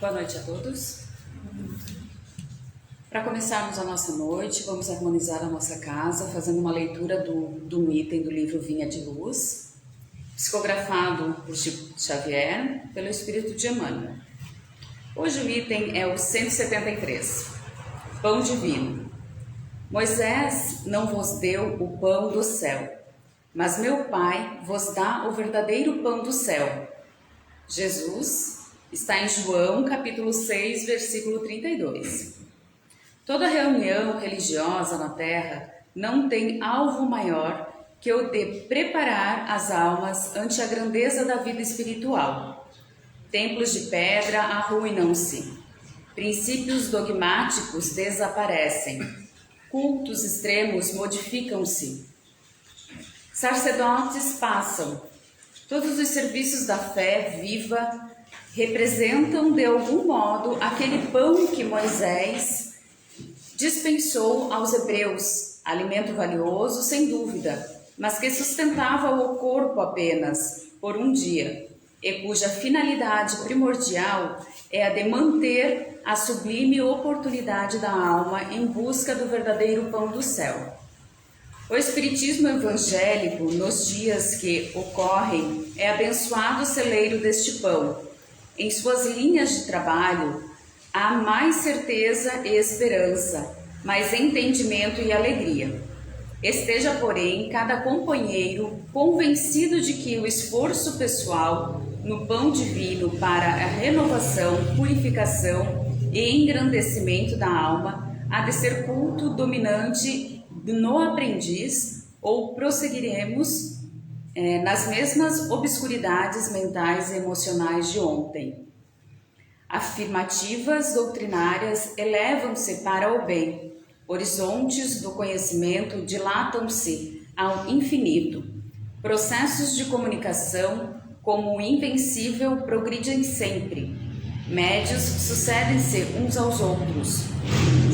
Boa noite a todos. Para começarmos a nossa noite, vamos harmonizar a nossa casa fazendo uma leitura de um item do livro Vinha de Luz, psicografado por Chico Xavier, pelo Espírito de Emmanuel. Hoje o item é o 173, Pão Divino. Moisés não vos deu o pão do céu, mas meu Pai vos dá o verdadeiro pão do céu. Jesus está em João, capítulo 6, versículo 32. Toda reunião religiosa na terra não tem alvo maior que o de preparar as almas ante a grandeza da vida espiritual. Templos de pedra arruinam-se, princípios dogmáticos desaparecem, cultos extremos modificam-se, sacerdotes passam. Todos os serviços da fé viva representam de algum modo aquele pão que Moisés dispensou aos hebreus, alimento valioso sem dúvida, mas que sustentava o corpo apenas por um dia, e cuja finalidade primordial é a de manter a sublime oportunidade da alma em busca do verdadeiro pão do céu. O espiritismo evangélico, nos dias que ocorrem, é abençoado celeiro deste pão. Em suas linhas de trabalho, há mais certeza e esperança, mais entendimento e alegria. Esteja, porém, cada companheiro convencido de que o esforço pessoal no pão divino para a renovação, purificação e engrandecimento da alma há de ser culto dominante no aprendiz, ou prosseguiremos nas mesmas obscuridades mentais e emocionais de ontem. Afirmativas doutrinárias elevam-se para o bem, horizontes do conhecimento dilatam-se ao infinito, processos de comunicação, como o invencível, progridem sempre, médios sucedem-se uns aos outros.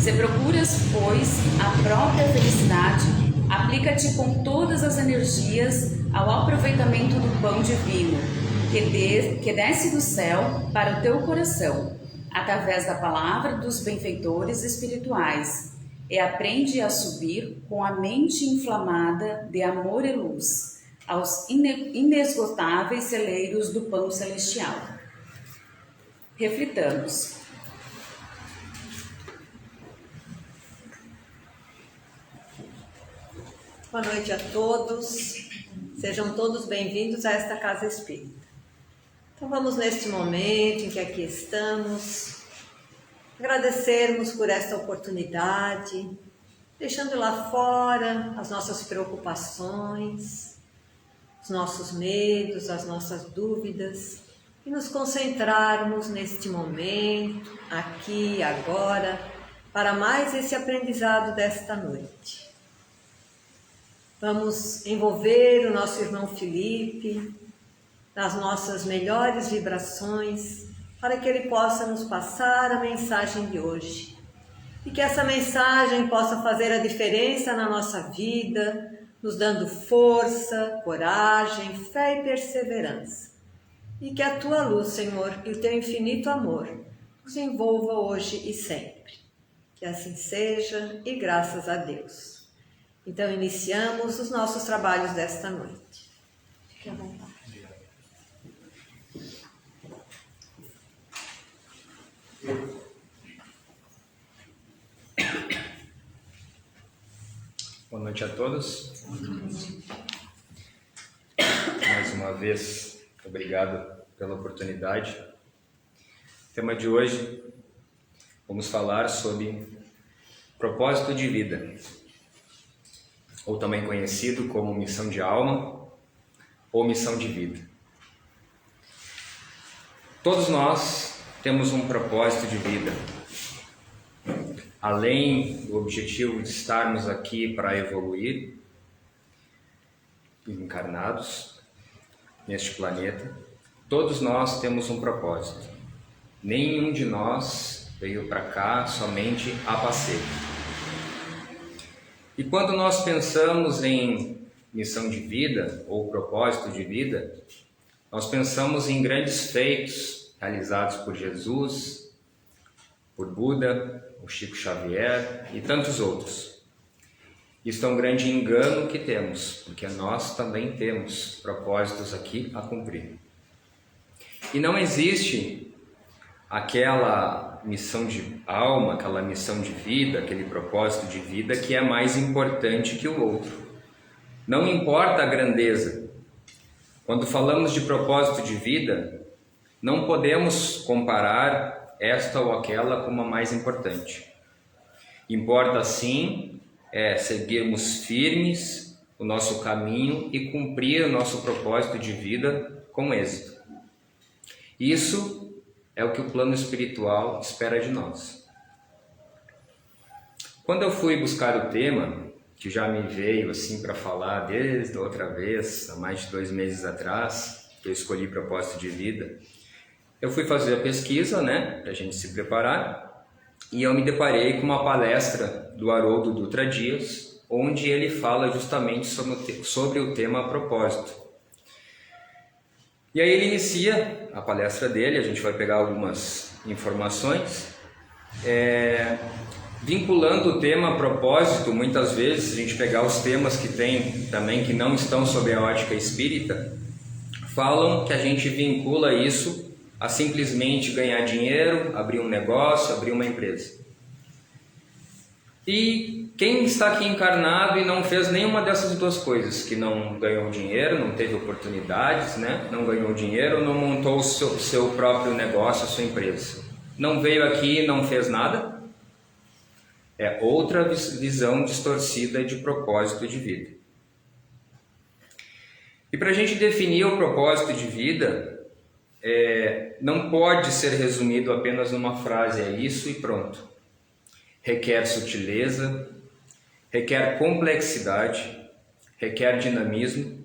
Se procuras, pois, a própria felicidade, aplica-te com todas as energias ao aproveitamento do pão divino, que desce do céu para o teu coração, através da palavra dos benfeitores espirituais, e aprende a subir com a mente inflamada de amor e luz, aos inesgotáveis celeiros do pão celestial. Reflitamos. Boa noite a todos, sejam todos bem-vindos a esta Casa Espírita. Então vamos neste momento em que aqui estamos, agradecermos por esta oportunidade, deixando lá fora as nossas preocupações, os nossos medos, as nossas dúvidas e nos concentrarmos neste momento, aqui, agora, para mais esse aprendizado desta noite. Vamos envolver o nosso irmão Felipe nas nossas melhores vibrações para que ele possa nos passar a mensagem de hoje e que essa mensagem possa fazer a diferença na nossa vida, nos dando força, coragem, fé e perseverança. E que a tua luz, Senhor, e o teu infinito amor nos envolva hoje e sempre. Que assim seja e graças a Deus. Então, iniciamos os nossos trabalhos desta noite. Fique à vontade. Boa noite a todos. Mais uma vez, obrigado pela oportunidade. O tema de hoje, vamos falar sobre propósito de vida, ou também conhecido como missão de alma ou missão de vida. Todos nós temos um propósito de vida. Além do objetivo de estarmos aqui para evoluir, encarnados neste planeta, todos nós temos um propósito. Nenhum de nós veio para cá somente a passeio. E quando nós pensamos em missão de vida ou propósito de vida, nós pensamos em grandes feitos, realizados por Jesus, por Buda, o Chico Xavier e tantos outros. Isso é um grande engano que temos, porque nós também temos propósitos aqui a cumprir. E não existe aquela missão de alma, aquela missão de vida, aquele propósito de vida que é mais importante que o outro. Não importa a grandeza. Quando falamos de propósito de vida, não podemos comparar esta ou aquela como a mais importante. Importa sim seguirmos firmes o nosso caminho e cumprir o nosso propósito de vida com êxito. Isso é o que o plano espiritual espera de nós. Quando eu fui buscar o tema, que já me veio assim para falar desde a outra vez, há mais de 2 meses atrás, que eu escolhi propósito de vida, eu fui fazer a pesquisa, para a gente se preparar, e eu me deparei com uma palestra do Haroldo Dutra Dias, onde ele fala justamente sobre o tema propósito. E aí ele inicia a palestra dele, a gente vai pegar algumas informações, vinculando o tema propósito. Muitas vezes a gente pegar os temas que tem também que não estão sob a ótica espírita, falam que a gente vincula isso a simplesmente ganhar dinheiro, abrir um negócio, abrir uma empresa. E quem está aqui encarnado e não fez nenhuma dessas duas coisas, que não ganhou dinheiro, não teve oportunidades, não ganhou dinheiro, não montou o seu próprio negócio, a sua empresa, não veio aqui e não fez nada, é outra visão distorcida de propósito de vida. E para a gente definir o propósito de vida, não pode ser resumido apenas numa frase, é isso e pronto. Requer sutileza, requer complexidade, requer dinamismo.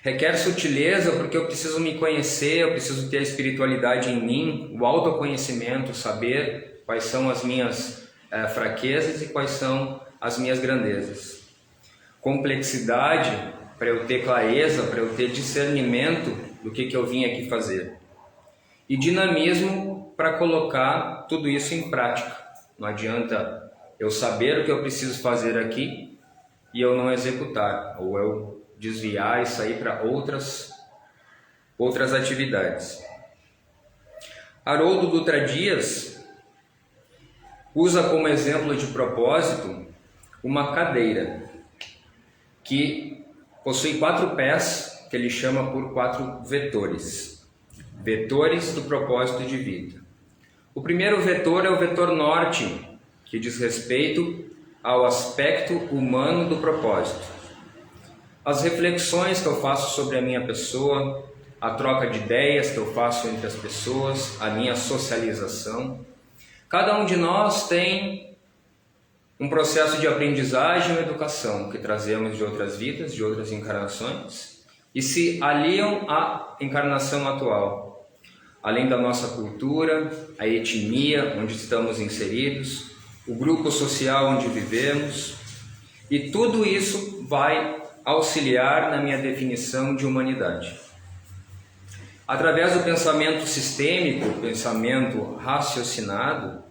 Requer sutileza porque eu preciso me conhecer, eu preciso ter a espiritualidade em mim, o autoconhecimento, saber quais são as minhas fraquezas e quais são as minhas grandezas. Complexidade para eu ter clareza, para eu ter discernimento do que eu vim aqui fazer. E dinamismo para colocar tudo isso em prática. Não adianta eu saber o que eu preciso fazer aqui e eu não executar, ou eu desviar e sair para outras atividades. Haroldo Dutra Dias usa como exemplo de propósito uma cadeira que possui 4 pés, que ele chama por 4 vetores. Vetores do propósito de vida. O primeiro vetor é o vetor norte, que diz respeito ao aspecto humano do propósito. As reflexões que eu faço sobre a minha pessoa, a troca de ideias que eu faço entre as pessoas, a minha socialização. Cada um de nós tem um processo de aprendizagem e educação que trazemos de outras vidas, de outras encarnações, e se aliam à encarnação atual, além da nossa cultura, a etnia onde estamos inseridos, o grupo social onde vivemos, e tudo isso vai auxiliar na minha definição de humanidade. Através do pensamento sistêmico, pensamento raciocinado,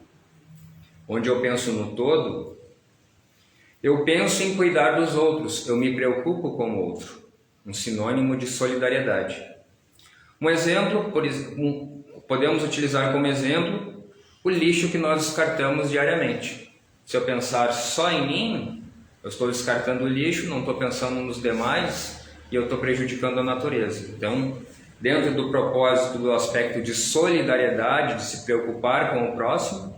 onde eu penso no todo, eu penso em cuidar dos outros, eu me preocupo com o outro. Um sinônimo de solidariedade. Um exemplo, podemos utilizar como exemplo o lixo que nós descartamos diariamente. Se eu pensar só em mim, eu estou descartando o lixo, não estou pensando nos demais e eu estou prejudicando a natureza. Então, dentro do propósito do aspecto de solidariedade, de se preocupar com o próximo,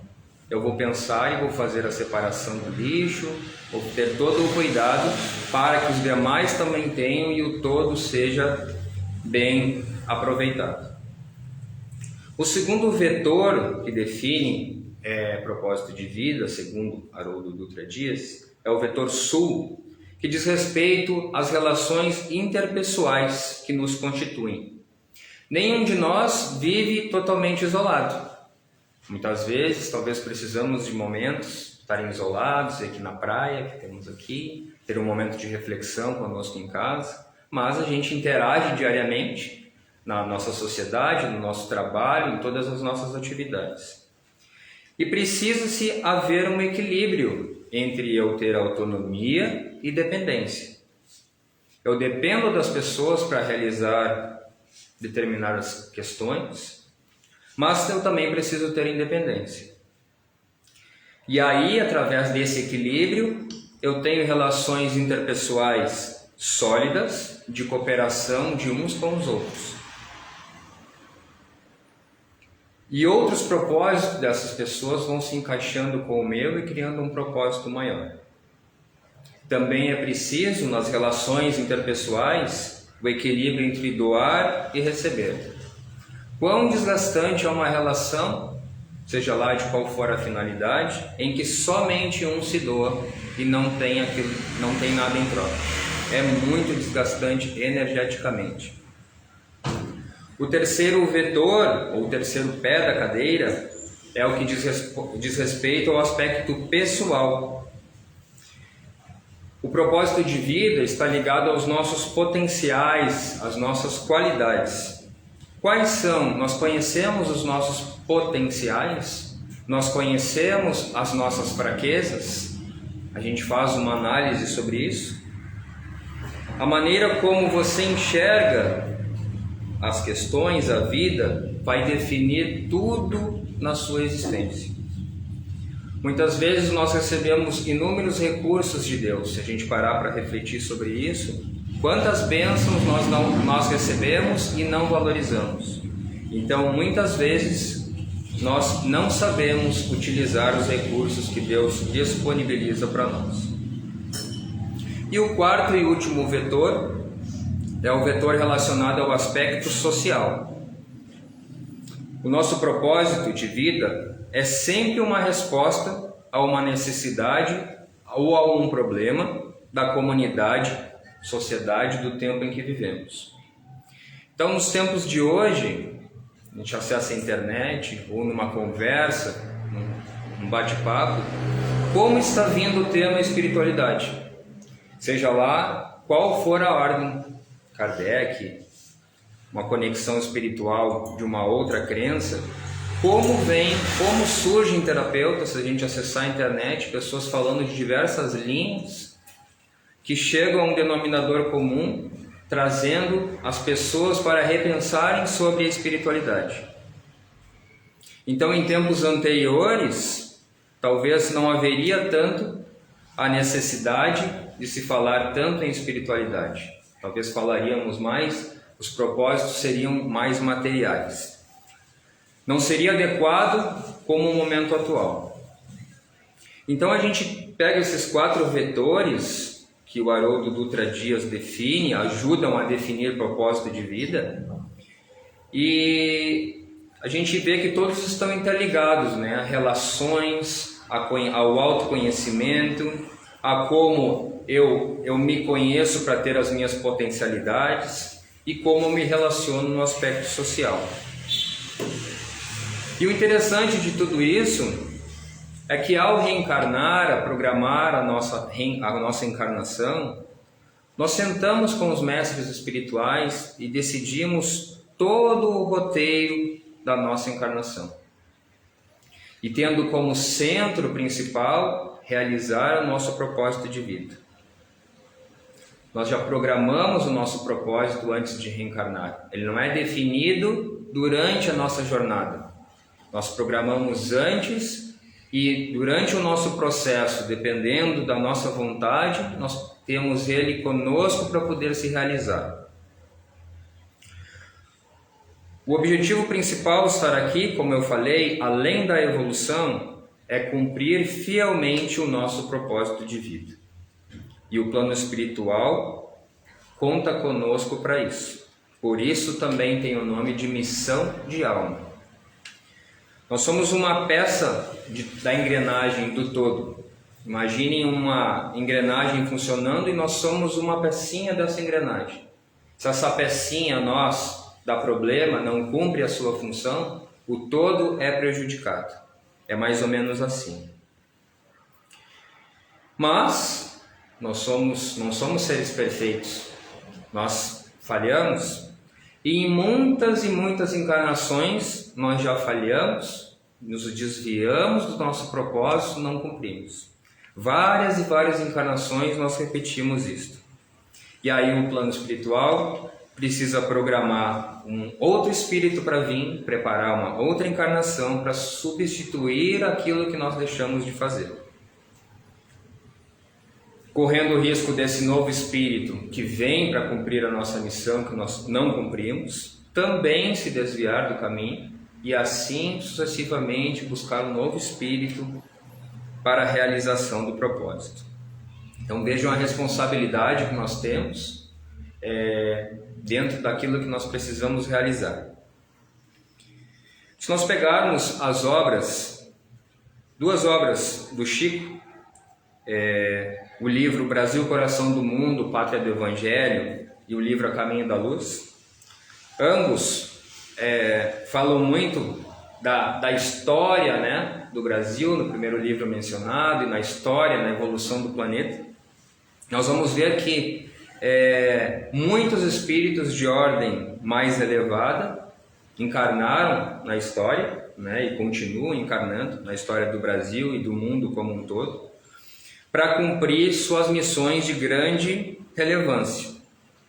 eu vou pensar e vou fazer a separação do lixo, vou ter todo o cuidado para que os demais também tenham e o todo seja bem aproveitado. O segundo vetor que define propósito de vida, segundo Haroldo Dutra Dias, é o vetor sul, que diz respeito às relações interpessoais que nos constituem. Nenhum de nós vive totalmente isolado. Muitas vezes, talvez precisamos de momentos, estarem isolados, aqui na praia, que temos aqui, ter um momento de reflexão conosco em casa, mas a gente interage diariamente, na nossa sociedade, no nosso trabalho, em todas as nossas atividades. E precisa-se haver um equilíbrio entre eu ter autonomia e dependência. Eu dependo das pessoas para realizar determinadas questões, mas eu também preciso ter independência. E aí, através desse equilíbrio, eu tenho relações interpessoais sólidas, de cooperação de uns com os outros. E outros propósitos dessas pessoas vão se encaixando com o meu e criando um propósito maior. Também é preciso, nas relações interpessoais, o equilíbrio entre doar e receber. Quão desgastante é uma relação, seja lá de qual for a finalidade, em que somente um se doa e não tem nada em troca. É muito desgastante energeticamente. O terceiro vetor, ou o terceiro pé da cadeira, é o que diz respeito ao aspecto pessoal. O propósito de vida está ligado aos nossos potenciais, às nossas qualidades. Quais são? Nós conhecemos os nossos potenciais? Nós conhecemos as nossas fraquezas? A gente faz uma análise sobre isso? A maneira como você enxerga as questões, a vida, vai definir tudo na sua existência. Muitas vezes nós recebemos inúmeros recursos de Deus. Se a gente parar para refletir sobre isso, quantas bênçãos nós recebemos e não valorizamos. Então, muitas vezes, nós não sabemos utilizar os recursos que Deus disponibiliza para nós. E o quarto e último vetor é o vetor relacionado ao aspecto social. O nosso propósito de vida é sempre uma resposta a uma necessidade ou a um problema da comunidade, sociedade, do tempo em que vivemos. Então, nos tempos de hoje, a gente acessa a internet ou numa conversa, num bate-papo, como está vindo o tema espiritualidade? Seja lá qual for a ordem, Kardec, uma conexão espiritual de uma outra crença, como surgem terapeutas, se a gente acessar a internet, pessoas falando de diversas linhas, que chegam a um denominador comum, trazendo as pessoas para repensarem sobre a espiritualidade. Então, em tempos anteriores, talvez não haveria tanto a necessidade de se falar tanto em espiritualidade. Talvez falaríamos mais, os propósitos seriam mais materiais. Não seria adequado como o momento atual. Então a gente pega esses 4 vetores que o Haroldo Dutra Dias define, ajudam a definir propósito de vida, e a gente vê que todos estão interligados, né? A relações, ao autoconhecimento, a como eu me conheço para ter as minhas potencialidades e como eu me relaciono no aspecto social. E o interessante de tudo isso é que ao reencarnar, a programar a nossa encarnação, nós sentamos com os mestres espirituais e decidimos todo o roteiro da nossa encarnação. E tendo como centro principal realizar o nosso propósito de vida. Nós já programamos o nosso propósito antes de reencarnar. Ele não é definido durante a nossa jornada. Nós programamos antes e durante o nosso processo, dependendo da nossa vontade, nós temos ele conosco para poder se realizar. O objetivo principal de estar aqui, como eu falei, além da evolução, é cumprir fielmente o nosso propósito de vida. E o plano espiritual conta conosco para isso. Por isso também tem o nome de missão de alma. Nós somos uma peça da engrenagem do todo. Imaginem uma engrenagem funcionando e nós somos uma pecinha dessa engrenagem. Se essa pecinha dá problema, não cumpre a sua função, o todo é prejudicado. É mais ou menos assim. Mas nós não somos seres perfeitos. Nós falhamos E em muitas e muitas encarnações nós já falhamos, nos desviamos do nosso propósito, não cumprimos. Várias e várias encarnações nós repetimos isto. E aí o plano espiritual precisa programar um outro espírito para vir, preparar uma outra encarnação para substituir aquilo que nós deixamos de fazer. Correndo o risco desse novo espírito que vem para cumprir a nossa missão, que nós não cumprimos, também se desviar do caminho e assim sucessivamente buscar um novo espírito para a realização do propósito. Então vejam a responsabilidade que nós temos dentro daquilo que nós precisamos realizar. Se nós pegarmos as obras, duas obras do Chico, o livro Brasil, Coração do Mundo, Pátria do Evangelho e o livro A Caminho da Luz, ambos falam muito da história, né, do Brasil, no primeiro livro mencionado, e na história, na evolução do planeta. Nós vamos ver que muitos espíritos de ordem mais elevada encarnaram na história, né, e continuam encarnando na história do Brasil e do mundo como um todo, para cumprir suas missões de grande relevância.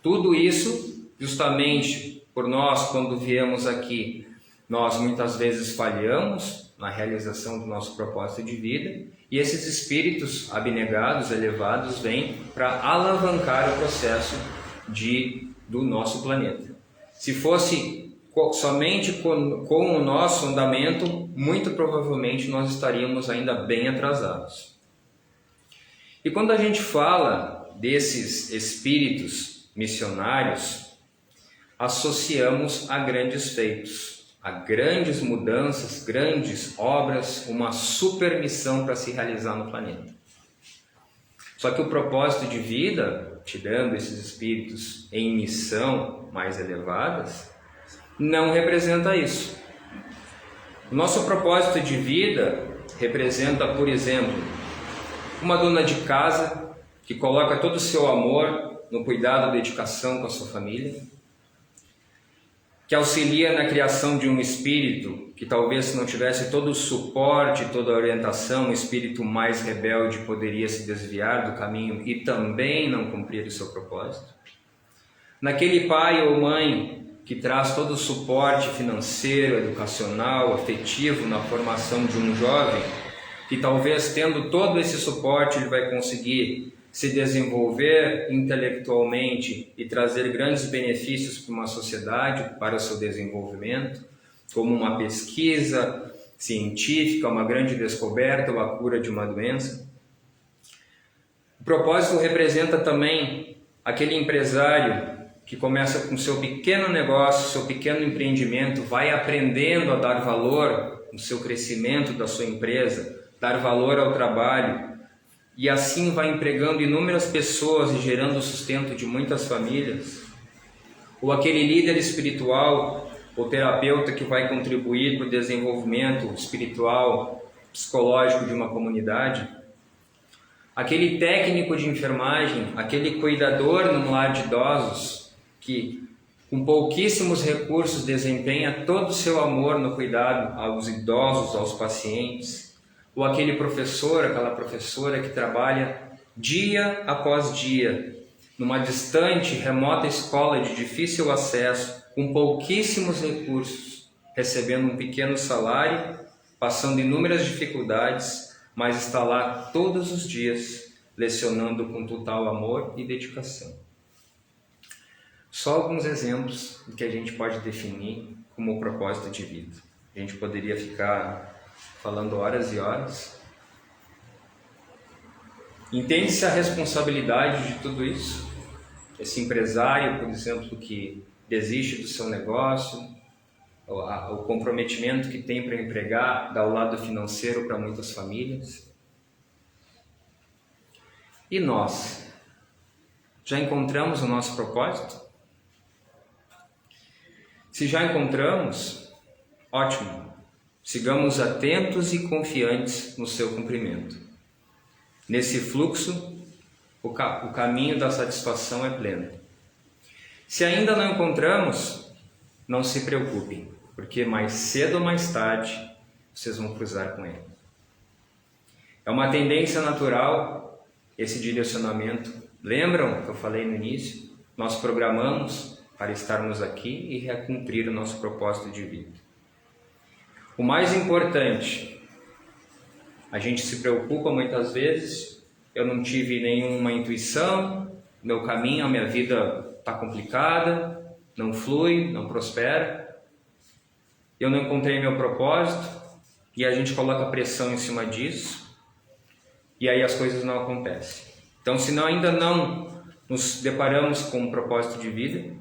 Tudo isso justamente por nós, quando viemos aqui, nós muitas vezes falhamos na realização do nosso propósito de vida, e esses espíritos abnegados, elevados, vêm para alavancar o processo do nosso planeta. Se fosse somente com o nosso andamento, muito provavelmente nós estaríamos ainda bem atrasados. E quando a gente fala desses espíritos missionários, associamos a grandes feitos, a grandes mudanças, grandes obras, uma super missão para se realizar no planeta. Só que o propósito de vida, tirando esses espíritos em missão mais elevadas, não representa isso. O nosso propósito de vida representa, por exemplo, uma dona de casa que coloca todo o seu amor no cuidado e dedicação com a sua família, que auxilia na criação de um espírito que talvez se não tivesse todo o suporte, toda a orientação, um espírito mais rebelde poderia se desviar do caminho e também não cumprir o seu propósito. Naquele pai ou mãe que traz todo o suporte financeiro, educacional, afetivo na formação de um jovem, que talvez tendo todo esse suporte ele vai conseguir se desenvolver intelectualmente e trazer grandes benefícios para uma sociedade, para o seu desenvolvimento, como uma pesquisa científica, uma grande descoberta ou a cura de uma doença. O propósito representa também aquele empresário que começa com seu pequeno negócio, seu pequeno empreendimento, vai aprendendo a dar valor no seu crescimento da sua empresa, dar valor ao trabalho, e assim vai empregando inúmeras pessoas e gerando o sustento de muitas famílias. Ou aquele líder espiritual ou terapeuta que vai contribuir para o desenvolvimento espiritual, psicológico de uma comunidade. Aquele técnico de enfermagem, aquele cuidador num lar de idosos que com pouquíssimos recursos desempenha todo o seu amor no cuidado aos idosos, aos pacientes. Ou aquele professor, aquela professora que trabalha dia após dia numa distante, remota escola de difícil acesso, com pouquíssimos recursos, recebendo um pequeno salário, passando inúmeras dificuldades, mas está lá todos os dias, lecionando com total amor e dedicação. Só alguns exemplos do que a gente pode definir como propósito de vida. A gente poderia ficar falando horas e horas. Entende-se a responsabilidade de tudo isso? Esse empresário, por exemplo, que desiste do seu negócio, o comprometimento que tem para empregar, dar o lado financeiro para muitas famílias. E nós? Já encontramos o nosso propósito? Se já encontramos, ótimo. Sigamos atentos e confiantes no seu cumprimento. Nesse fluxo, o caminho da satisfação é pleno. Se ainda não encontramos, não se preocupem, porque mais cedo ou mais tarde vocês vão cruzar com ele. É uma tendência natural esse direcionamento. Lembram que eu falei no início? Nós programamos para estarmos aqui e recumprir o nosso propósito de vida. O mais importante, a gente se preocupa muitas vezes, eu não tive nenhuma intuição, meu caminho, a minha vida está complicada, não flui, não prospera, eu não encontrei meu propósito, e a gente coloca pressão em cima disso, e aí as coisas não acontecem. Então, se ainda não nos deparamos com um propósito de vida,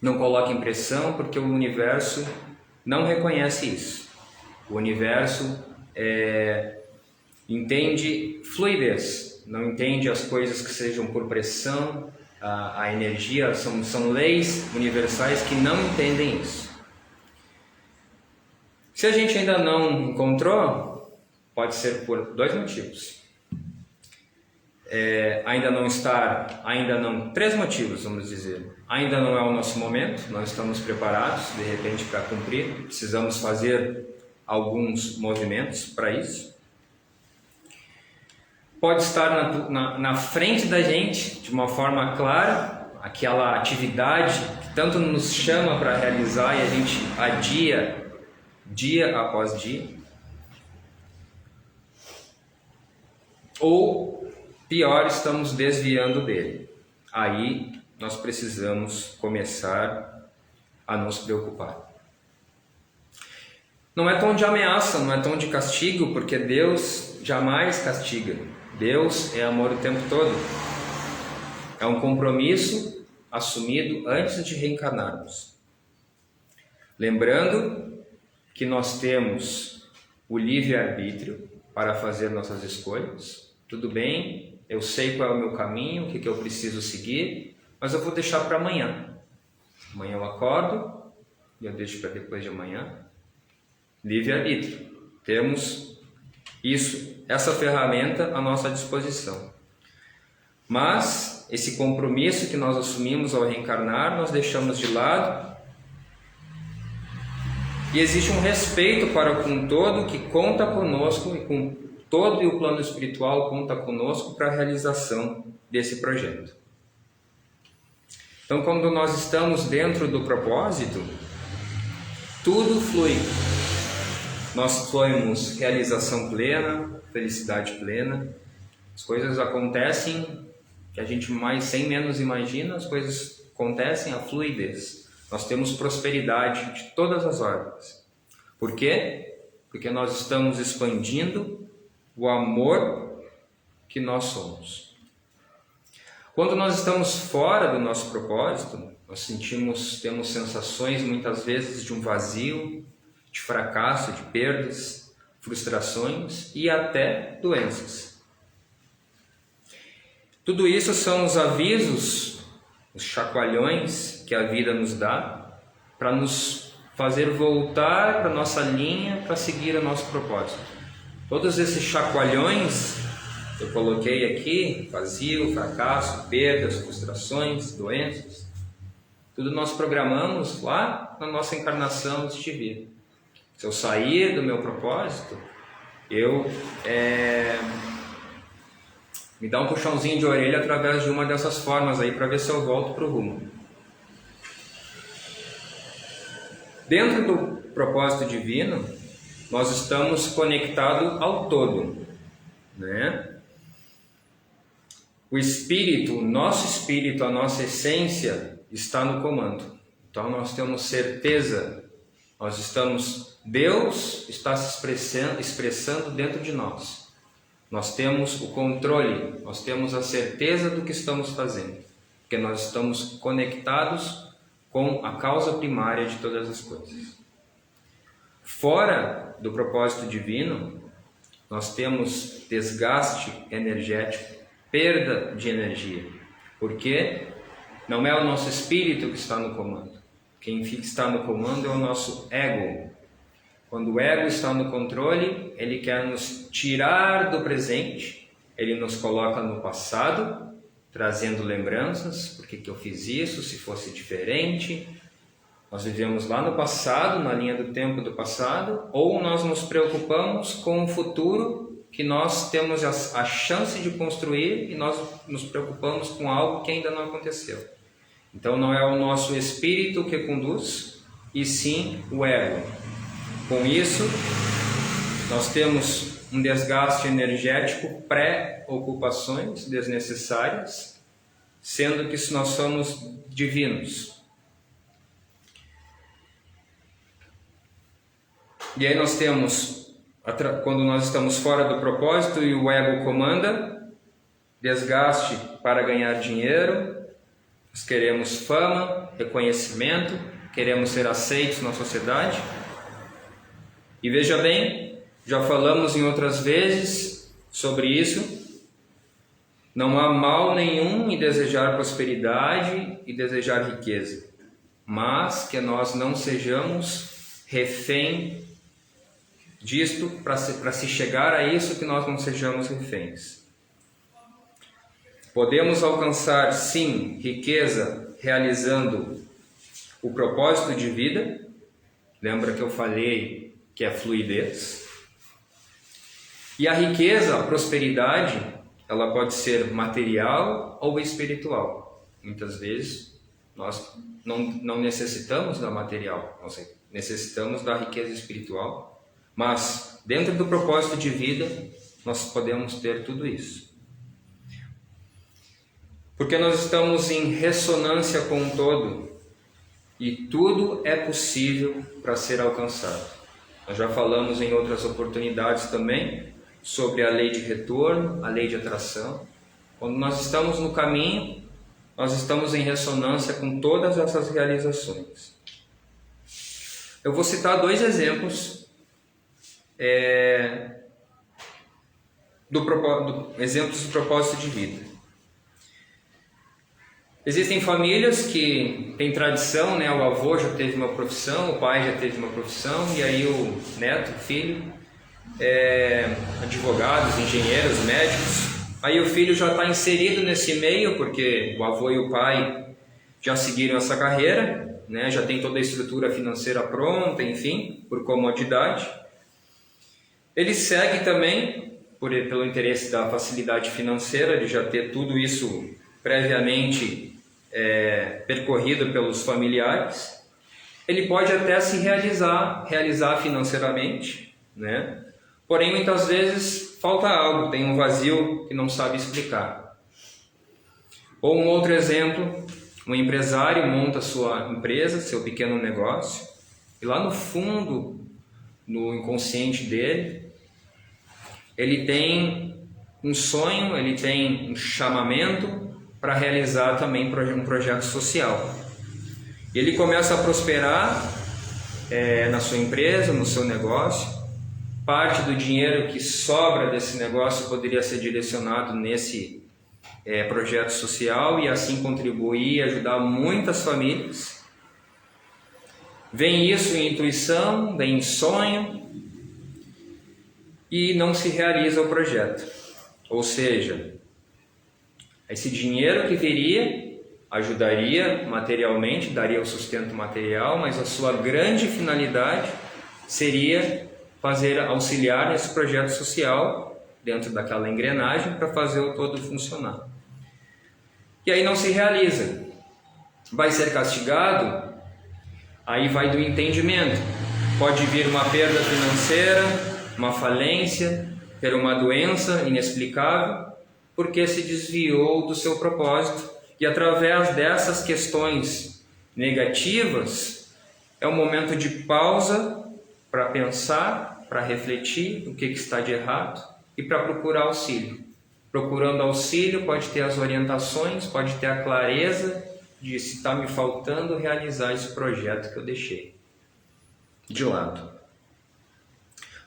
não coloquem pressão, porque o universo não reconhece isso. O universo entende fluidez, não entende as coisas que sejam por pressão, a energia, são leis universais que não entendem isso. Se a gente ainda não encontrou, pode ser por dois motivos. Três motivos, vamos dizer. Ainda não é o nosso momento, não estamos preparados, de repente, para cumprir, precisamos fazer alguns movimentos para isso. Pode estar na frente da gente, de uma forma clara, aquela atividade que tanto nos chama para realizar e a gente adia, dia após dia. Ou, pior, estamos desviando dele. Aí nós precisamos começar a nos preocupar. Não é tom de ameaça, não é tom de castigo, porque Deus jamais castiga. Deus é amor o tempo todo. É um compromisso assumido antes de reencarnarmos. Lembrando que nós temos o livre-arbítrio para fazer nossas escolhas. Tudo bem, eu sei qual é o meu caminho, o que eu preciso seguir, mas eu vou deixar para amanhã. Amanhã eu acordo e eu deixo para depois de amanhã. Livre-arbítrio. Temos essa ferramenta à nossa disposição. Mas esse compromisso que nós assumimos ao reencarnar, nós deixamos de lado. E existe um respeito para com o todo que conta conosco, e com todo e o plano espiritual conta conosco para a realização desse projeto. Então, quando nós estamos dentro do propósito, tudo flui. Nós fluímos realização plena, felicidade plena. As coisas acontecem que a gente sem menos imagina, as coisas acontecem, a fluidez. Nós temos prosperidade de todas as ordens. Por quê? Porque nós estamos expandindo o amor que nós somos. Quando nós estamos fora do nosso propósito, nós temos sensações muitas vezes de um vazio, de fracasso, de perdas, frustrações e até doenças. Tudo isso são os avisos, os chacoalhões que a vida nos dá para nos fazer voltar para a nossa linha, para seguir o nosso propósito. Todos esses chacoalhões eu coloquei aqui, vazio, fracasso, perdas, frustrações, doenças, tudo nós programamos lá na nossa encarnação antes de vir. Se eu sair do meu propósito, me dá um puxãozinho de orelha através de uma dessas formas aí para ver se eu volto para o rumo. Dentro do propósito divino, nós estamos conectados ao todo, né? O espírito, o nosso espírito, a nossa essência está no comando. Então nós temos certeza, Deus está se expressando dentro de nós. Nós temos o controle, nós temos a certeza do que estamos fazendo, porque nós estamos conectados com a causa primária de todas as coisas. Fora do propósito divino, nós temos desgaste energético, perda de energia, porque não é o nosso espírito que está no comando. Quem está no comando é o nosso ego. Quando o ego está no controle, ele quer nos tirar do presente, ele nos coloca no passado, trazendo lembranças, por que eu fiz isso, se fosse diferente. Nós vivemos lá no passado, na linha do tempo do passado, ou nós nos preocupamos com o futuro que nós temos a chance de construir e nós nos preocupamos com algo que ainda não aconteceu. Então não é o nosso espírito que conduz, e sim o ego. Com isso, nós temos um desgaste energético, pré-ocupações desnecessárias, sendo que nós somos divinos. E aí nós temos, quando nós estamos fora do propósito e o ego comanda, desgaste para ganhar dinheiro, nós queremos fama, reconhecimento, queremos ser aceitos na sociedade. E veja bem, já falamos em outras vezes sobre isso, não há mal nenhum em desejar prosperidade e desejar riqueza, mas que nós não sejamos refém disto, para se chegar a isso, que nós não sejamos reféns. Podemos alcançar, sim, riqueza realizando o propósito de vida. Lembra que eu falei que é fluidez? E a riqueza, a prosperidade, ela pode ser material ou espiritual. Muitas vezes nós não necessitamos da material, nós necessitamos da riqueza espiritual. Mas, dentro do propósito de vida, nós podemos ter tudo isso. Porque nós estamos em ressonância com o todo e tudo é possível para ser alcançado. Nós já falamos em outras oportunidades também sobre a lei de retorno, a lei de atração. Quando nós estamos no caminho, nós estamos em ressonância com todas essas realizações. Eu vou citar 2 exemplos exemplos do propósito de vida. Existem famílias que têm tradição, né? O avô já teve uma profissão, o pai já teve uma profissão, e aí o neto, o filho, advogados, engenheiros, médicos. Aí o filho já está inserido nesse meio, porque o avô e o pai já seguiram essa carreira, né? Já tem toda a estrutura financeira pronta, enfim, por comodidade. Ele segue também, pelo interesse da facilidade financeira, de já ter tudo isso previamente percorrido pelos familiares. Ele pode até se realizar financeiramente, né? Porém, muitas vezes falta algo, tem um vazio que não sabe explicar. Ou um outro exemplo, um empresário monta sua empresa, seu pequeno negócio, e lá no fundo, no inconsciente dele, ele tem um sonho, ele tem um chamamento para realizar também um projeto social. E ele começa a prosperar na sua empresa, no seu negócio. Parte do dinheiro que sobra desse negócio poderia ser direcionado nesse projeto social e assim contribuir e ajudar muitas famílias. Vem isso em intuição, vem em sonho, e não se realiza o projeto. Ou seja, esse dinheiro que viria ajudaria materialmente, daria o sustento material, mas a sua grande finalidade seria auxiliar nesse projeto social dentro daquela engrenagem para fazer o todo funcionar. E aí não se realiza. Vai ser castigado? Aí vai do entendimento. Pode vir uma perda financeira, uma falência, ter uma doença inexplicável, porque se desviou do seu propósito. E através dessas questões negativas, é um momento de pausa para pensar, para refletir o que está de errado e para procurar auxílio. Procurando auxílio, pode ter as orientações, pode ter a clareza de se está me faltando realizar esse projeto que eu deixei de lado.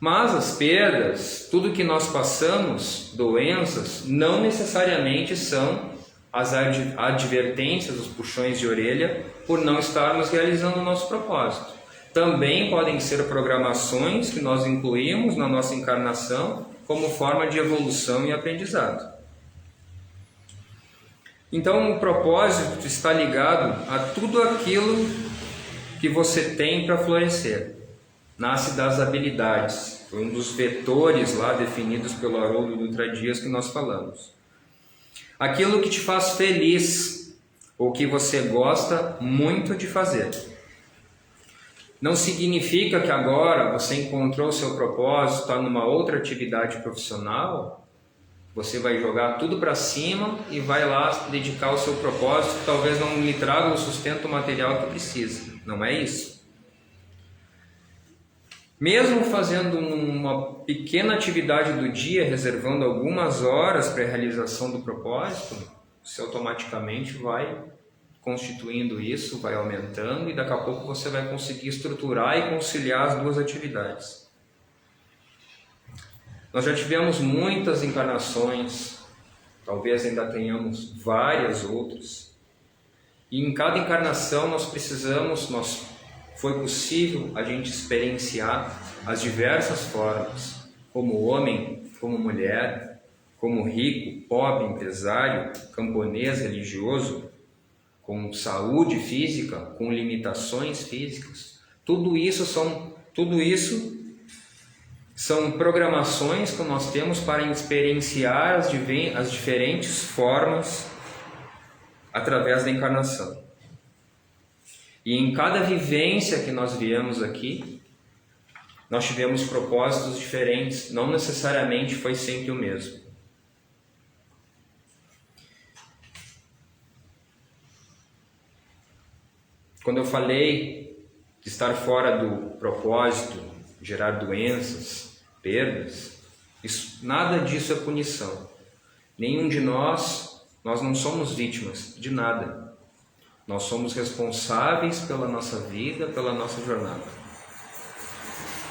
Mas as perdas, tudo que nós passamos, doenças, não necessariamente são as advertências, os puxões de orelha por não estarmos realizando o nosso propósito. Também podem ser programações que nós incluímos na nossa encarnação como forma de evolução e aprendizado. Então o propósito está ligado a tudo aquilo que você tem para florescer. Nasce das habilidades. Foi um dos vetores lá definidos pelo Haroldo Dutra Dias que nós falamos. Aquilo que te faz feliz, ou que você gosta muito de fazer. Não significa que agora você encontrou o seu propósito, está numa outra atividade profissional, você vai jogar tudo para cima e vai lá dedicar ao seu propósito, que talvez não lhe traga o sustento material que precisa. Não é isso. Mesmo fazendo uma pequena atividade do dia, reservando algumas horas para a realização do propósito, você automaticamente vai constituindo isso, vai aumentando, e daqui a pouco você vai conseguir estruturar e conciliar as duas atividades. Nós já tivemos muitas encarnações, talvez ainda tenhamos várias outras, e em cada encarnação foi possível a gente experienciar as diversas formas, como homem, como mulher, como rico, pobre, empresário, camponês, religioso, com saúde física, com limitações físicas. Tudo isso são programações que nós temos para experienciar as diferentes formas através da encarnação. E em cada vivência que nós viemos aqui, nós tivemos propósitos diferentes, não necessariamente foi sempre o mesmo. Quando eu falei de estar fora do propósito, gerar doenças, perdas, nada disso é punição. Nenhum de nós não somos vítimas de nada. Nós somos responsáveis pela nossa vida, pela nossa jornada.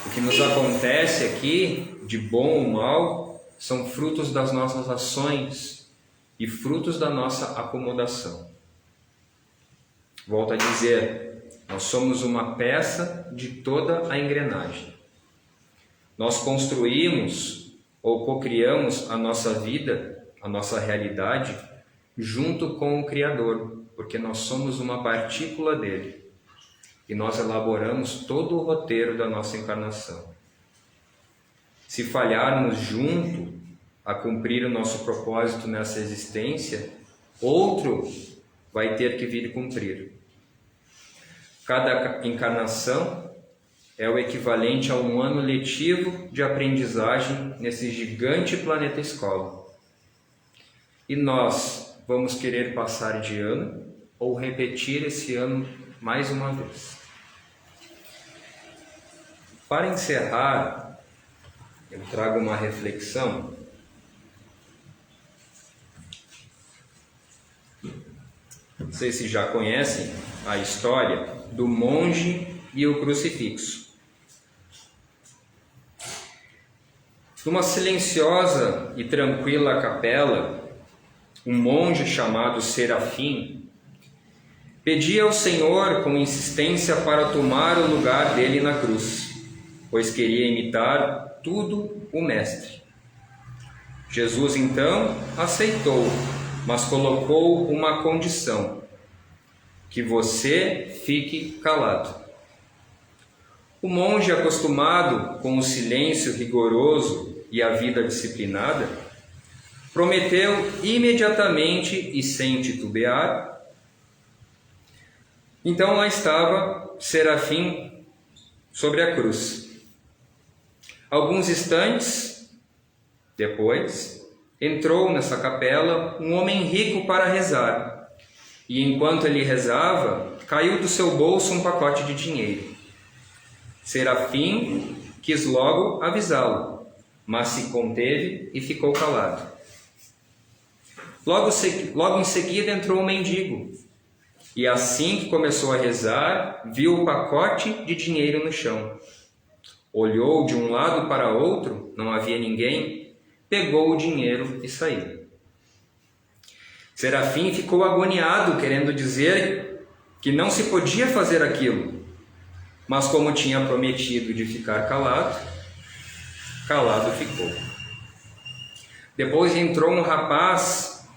O que nos acontece aqui, de bom ou mal, são frutos das nossas ações e frutos da nossa acomodação. Volto a dizer, nós somos uma peça de toda a engrenagem. Nós construímos ou cocriamos a nossa vida, a nossa realidade, junto com o Criador, porque nós somos uma partícula dele. E nós elaboramos todo o roteiro da nossa encarnação. Se falharmos junto a cumprir o nosso propósito nessa existência, outro vai ter que vir cumprir. Cada encarnação é o equivalente a um ano letivo de aprendizagem nesse gigante planeta escola. E nós vamos querer passar de ano ou repetir esse ano mais uma vez. Para encerrar, eu trago uma reflexão. Não sei se já conhecem a história do monge e o crucifixo. Numa silenciosa e tranquila capela, um monge chamado Serafim pedia ao Senhor com insistência para tomar o lugar dele na cruz, pois queria imitar tudo o Mestre. Jesus então aceitou, mas colocou uma condição: que você fique calado. O monge, acostumado com o silêncio rigoroso e a vida disciplinada, prometeu imediatamente e sem titubear. Então lá estava Serafim sobre a cruz. Alguns instantes depois, entrou nessa capela um homem rico para rezar. E enquanto ele rezava, caiu do seu bolso um pacote de dinheiro. Serafim quis logo avisá-lo, mas se conteve e ficou calado. Logo em seguida entrou o mendigo, e assim que começou a rezar, viu o pacote de dinheiro no chão. Olhou de um lado para outro, não havia ninguém, pegou o dinheiro e saiu. Serafim ficou agoniado, querendo dizer que não se podia fazer aquilo, mas como tinha prometido de ficar calado, calado ficou. Depois entrou um rapaz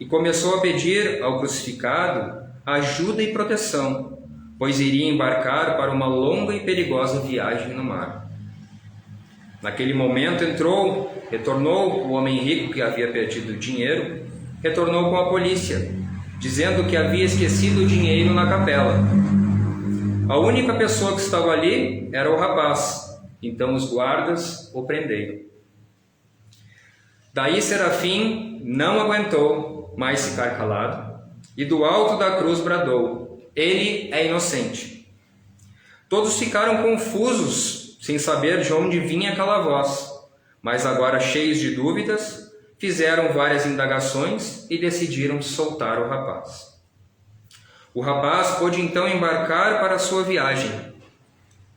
e começou a pedir ao crucificado ajuda e proteção, pois iria embarcar para uma longa e perigosa viagem no mar. Naquele momento retornou o homem rico que havia perdido o dinheiro, retornou com a polícia, dizendo que havia esquecido o dinheiro na capela. A única pessoa que estava ali era o rapaz, então os guardas o prenderam. Daí Serafim não aguentou mais ficar calado e do alto da cruz bradou: ele é inocente. Todos ficaram confusos, sem saber de onde vinha aquela voz, mas agora cheios de dúvidas, fizeram várias indagações e decidiram soltar o rapaz. O rapaz pôde então embarcar para a sua viagem.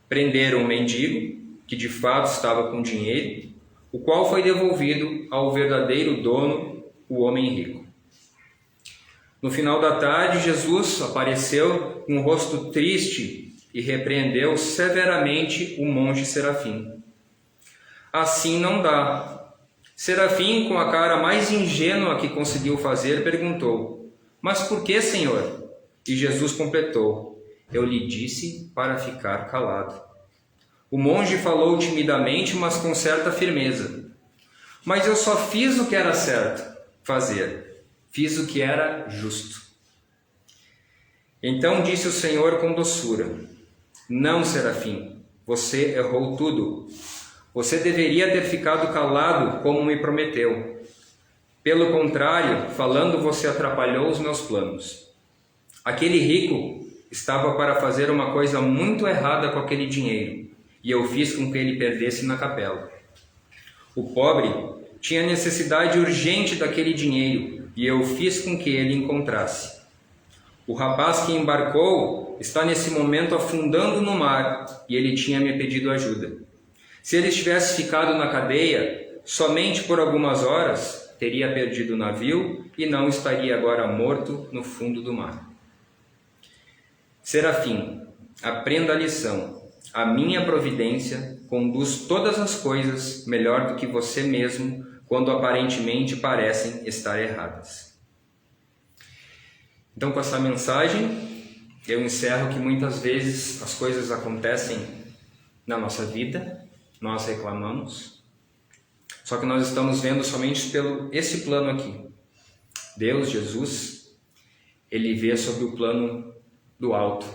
Prenderam o mendigo, que de fato estava com dinheiro, o qual foi devolvido ao verdadeiro dono, o homem rico. No final da tarde, Jesus apareceu com um rosto triste e repreendeu severamente o monge Serafim. Assim não dá. Serafim, com a cara mais ingênua que conseguiu fazer, perguntou: mas por que, Senhor? E Jesus completou: eu lhe disse para ficar calado. O monge falou timidamente, mas com certa firmeza: mas eu só fiz o que era certo fazer, fiz o que era justo. Então disse o Senhor com doçura: não, Serafim, você errou tudo. Você deveria ter ficado calado como me prometeu. Pelo contrário, falando, você atrapalhou os meus planos. Aquele rico estava para fazer uma coisa muito errada com aquele dinheiro, e eu fiz com que ele perdesse na capela. O pobre tinha necessidade urgente daquele dinheiro, e eu fiz com que ele encontrasse. O rapaz que embarcou está nesse momento afundando no mar, e ele tinha me pedido ajuda. Se ele tivesse ficado na cadeia, somente por algumas horas, teria perdido o navio e não estaria agora morto no fundo do mar. Serafim, aprenda a lição. A minha providência conduz todas as coisas melhor do que você mesmo, quando aparentemente parecem estar erradas. Então, com essa mensagem, eu encerro que muitas vezes as coisas acontecem na nossa vida, nós reclamamos, só que nós estamos vendo somente pelo esse plano aqui. Deus, Jesus, ele vê sobre o plano do alto,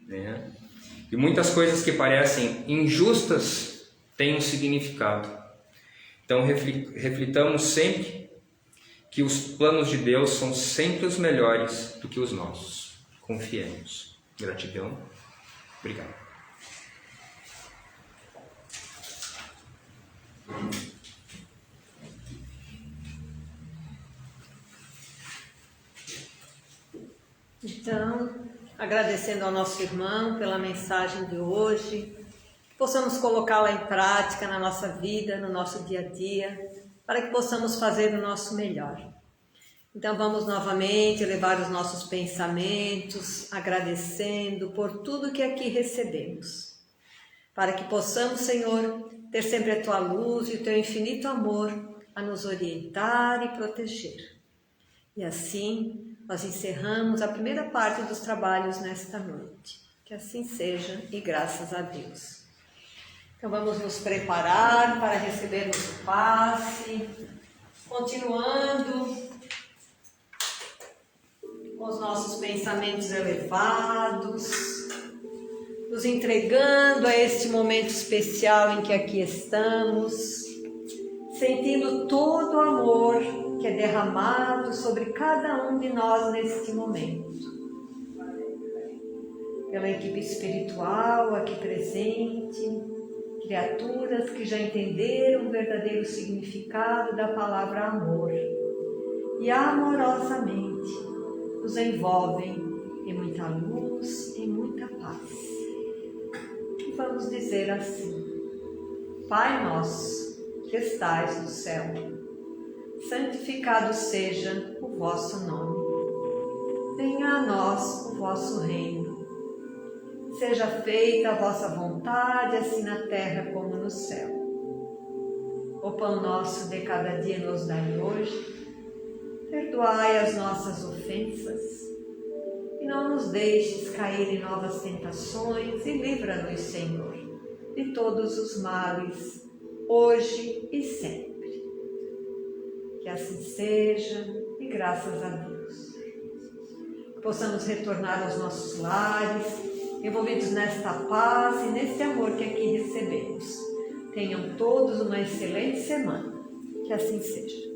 né? E muitas coisas que parecem injustas têm um significado. Então reflitamos sempre que os planos de Deus são sempre os melhores do que os nossos. Confiemos. Gratidão. Obrigado. Então, agradecendo ao nosso irmão pela mensagem de hoje, que possamos colocá-la em prática na nossa vida, no nosso dia a dia, para que possamos fazer o nosso melhor. Então vamos novamente elevar os nossos pensamentos, agradecendo por tudo que aqui recebemos, para que possamos, Senhor, ter sempre a Tua luz e o Teu infinito amor a nos orientar e proteger. E assim, nós encerramos a primeira parte dos trabalhos nesta noite. Que assim seja e graças a Deus. Então vamos nos preparar para recebermos o passe, continuando com os nossos pensamentos elevados, nos entregando a este momento especial em que aqui estamos, sentindo todo o amor que é derramado sobre cada um de nós neste momento. Pela equipe espiritual aqui presente, criaturas que já entenderam o verdadeiro significado da palavra amor e amorosamente nos envolvem em muita luz e muita paz. E vamos dizer assim: Pai nosso que estais no céu, santificado seja o vosso nome. Venha a nós o vosso reino. Seja feita a vossa vontade, assim na terra como no céu. O pão nosso de cada dia nos dai hoje. Perdoai as nossas ofensas, e não nos deixes cair em novas tentações, e livra-nos, Senhor, de todos os males, hoje e sempre. Que assim seja, e graças a Deus. Que possamos retornar aos nossos lares, envolvidos nesta paz e neste amor que aqui recebemos. Tenham todos uma excelente semana. Que assim seja.